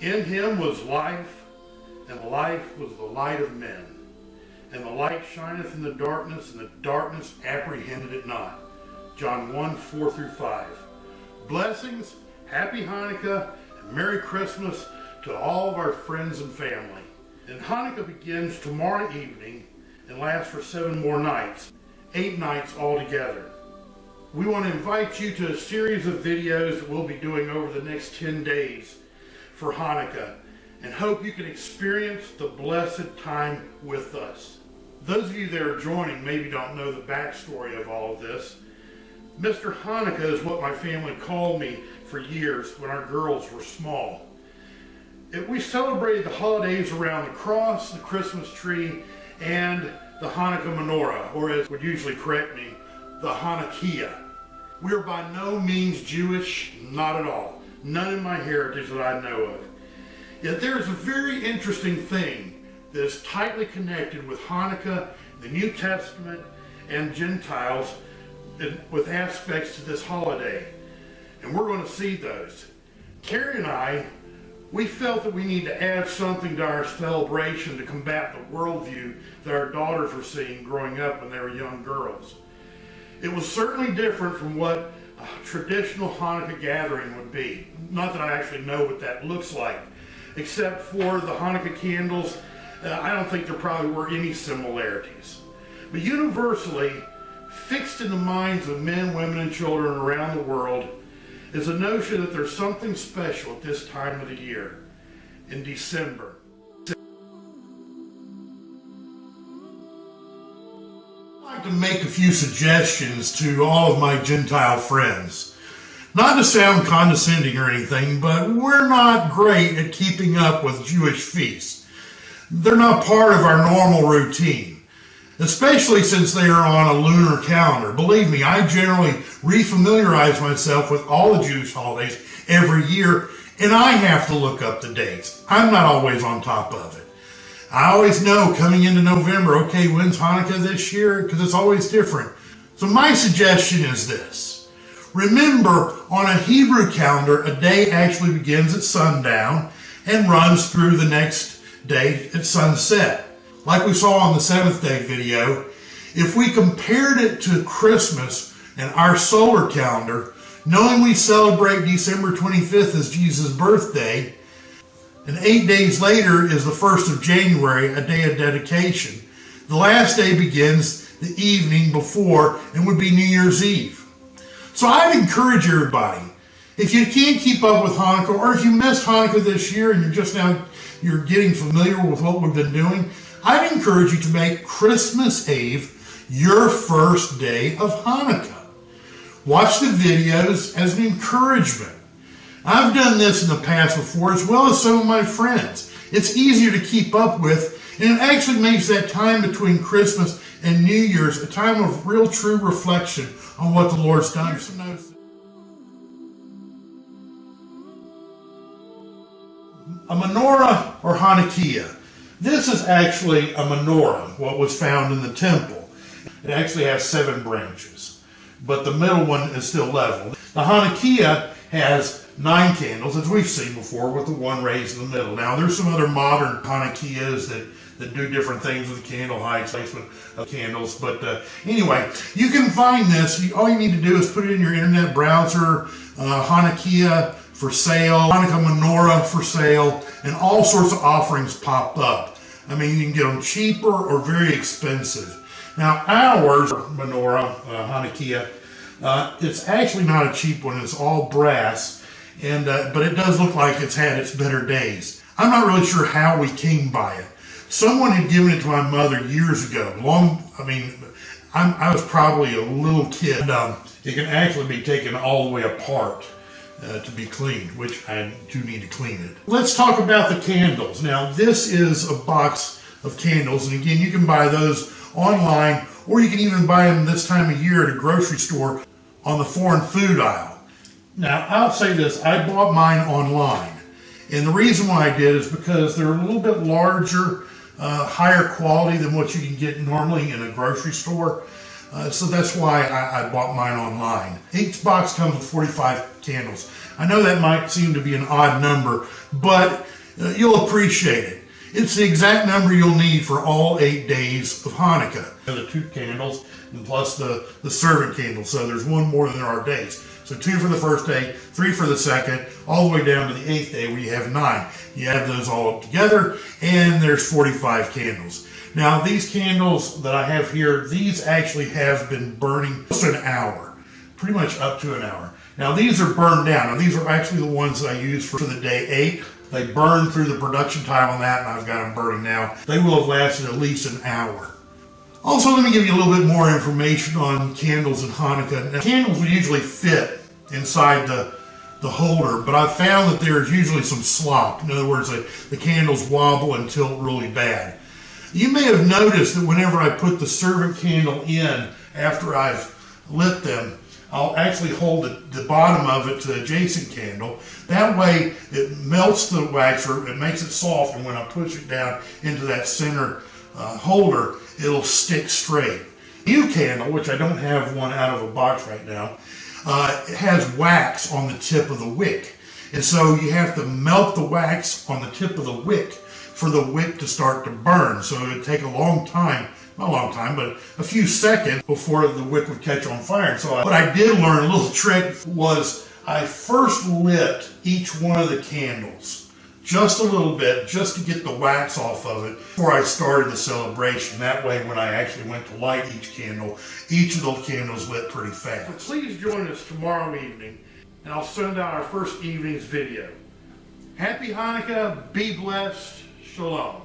In him was life, and the life was the light of men. And the light shineth in the darkness, and the darkness apprehended it not. John 1:4-5. Blessings, happy Hanukkah, and Merry Christmas to all of our friends and family. And Hanukkah begins tomorrow evening and lasts for 7 more nights, 8 nights altogether. We want to invite you to a series of videos that we'll be doing over the next 10 days for Hanukkah, and hope you can experience the blessed time with us. Those of you that are joining maybe don't know the backstory of all of this. Mr. Hanukkah is what my family called me for years when our girls were small. We celebrated the holidays around the cross, the Christmas tree, and the Hanukkah menorah, or as would usually correct me, the Hanukkah. We are by no means Jewish, not at all. None in my heritage that I know of. Yet there is a very interesting thing that is tightly connected with Hanukkah, the New Testament, and Gentiles with aspects to this holiday. And we're going to see those. Carrie and I, we felt that we need to add something to our celebration to combat the worldview that our daughters were seeing growing up when they were young girls. It was certainly different from what a traditional Hanukkah gathering would be. Not that I actually know what that looks like. Except for the Hanukkah candles, I don't think there probably were any similarities. But universally, fixed in the minds of men, women, and children around the world is a notion that there's something special at this time of the year, in December. I'd like to make a few suggestions to all of my Gentile friends. Not to sound condescending or anything, but we're not great at keeping up with Jewish feasts. They're not part of our normal routine, especially since they are on a lunar calendar. Believe me, I generally refamiliarize myself with all the Jewish holidays every year, and I have to look up the dates. I'm not always on top of it. I always know coming into November, okay, when's Hanukkah this year? Because it's always different. So my suggestion is this. Remember, on a Hebrew calendar, a day actually begins at sundown and runs through the next day at sunset. Like we saw on the 7th day video, if we compared it to Christmas and our solar calendar, knowing we celebrate December 25th as Jesus' birthday, and 8 days later is the 1st of January, a day of dedication. The last day begins the evening before and would be New Year's Eve. So I'd encourage everybody, if you can't keep up with Hanukkah, or if you missed Hanukkah this year and you're getting familiar with what we've been doing, I'd encourage you to make Christmas Eve your first day of Hanukkah. Watch the videos as an encouragement. I've done this in the past before, as well as some of my friends. It's easier to keep up with, and it actually makes that time between Christmas and New Year's a time of real true reflection on what the Lord's done. Here's some notes. A menorah or Hanukkah. This is actually a menorah, what was found in the temple. It actually has 7 branches, but the middle one is still level. The Hanukkah has 9 candles, as we've seen before, with the one raised in the middle. Now, there's some other modern Hanukkahs that do different things with the candle height, placement of candles. But anyway, you can find this. All you need to do is put it in your internet browser, Hanukkah for sale, Hanukkah menorah for sale, and all sorts of offerings pop up. I mean, you can get them cheaper or very expensive. Now, ours, menorah, Hanukkah, it's actually not a cheap one. It's all brass. But it does look like it's had its better days. I'm not really sure how we came by it. Someone had given it to my mother years ago. I was probably a little kid. It can actually be taken all the way apart to be cleaned, which I do need to clean it. Let's talk about the candles. Now, this is a box of candles, and again, you can buy those online, or you can even buy them this time of year at a grocery store on the foreign food aisle. Now, I'll say this, I bought mine online, and the reason why I did is because they're a little bit larger, higher quality than what you can get normally in a grocery store. So that's why I bought mine online. Each box comes with 45 candles. I know that might seem to be an odd number, but you'll appreciate it. It's the exact number you'll need for all 8 days of Hanukkah. The 2 candles and plus the servant candle. So there's one more than there are days. So 2 for the first day, 3 for the second, all the way down to the 8th day where you have 9. You add those all up together and there's 45 candles. Now these candles that I have here, these actually have been burning just an hour, pretty much up to an hour. Now these are burned down. Now these are actually the ones that I use for the day 8. They burn through the production time on that, and I've got them burning now. They will have lasted at least an hour. Also, let me give you a little bit more information on candles in Hanukkah. Now, candles will usually fit inside the holder, but I've found that there's usually some slop. In other words, the candles wobble and tilt really bad. You may have noticed that whenever I put the servant candle in after I've lit them, I'll actually hold the bottom of it to the adjacent candle. That way it melts the wax, or it makes it soft, and when I push it down into that center holder, it'll stick straight. New candle, which I don't have one out of a box right now, it has wax on the tip of the wick. And so you have to melt the wax on the tip of the wick for the wick to start to burn. So it would take a long time, not a long time, but a few seconds before the wick would catch on fire. And so what I did learn, a little trick, was I first lit each one of the candles just a little bit, just to get the wax off of it before I started the celebration. That way, when I actually went to light each of those candles lit pretty fast. So please join us tomorrow evening, and I'll send out our first evening's video. Happy Hanukkah, be blessed, Shalom.